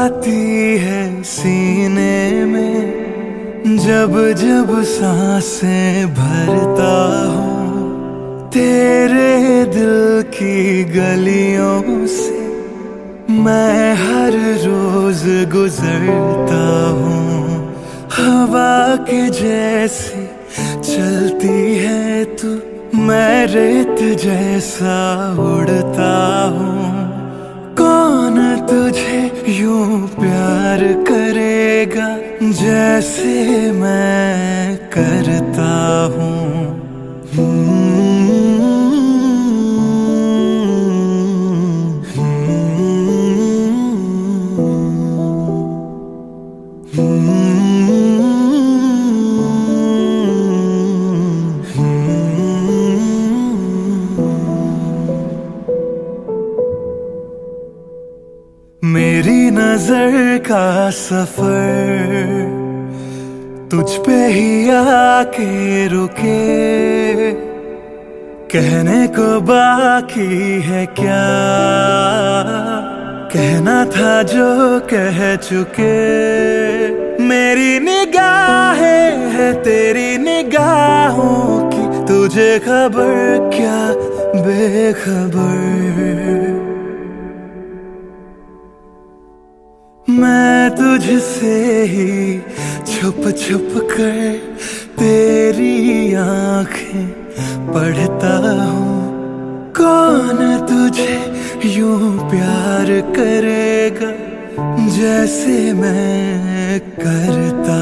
आती है सीने में जब जब सांसें भरता हूँ। तेरे दिल की गलियों से मैं हर रोज गुजरता हूँ। हवा के जैसी चलती है तू, मैं रेत जैसा उड़ता हूँ। कौन तुझे यूं प्यार करेगा जैसे मैं करता हूँ। मेरी नजर का सफर तुझ पे ही आके रुके, कहने को बाकी है क्या, कहना था जो कह चुके। मेरी निगाहें है तेरी निगाहों की, तुझे खबर क्या बेखबर। मैं तुझसे ही छुप छुप कर तेरी आंखें पढ़ता हूँ। कौन तुझे यूं प्यार करेगा जैसे मैं करता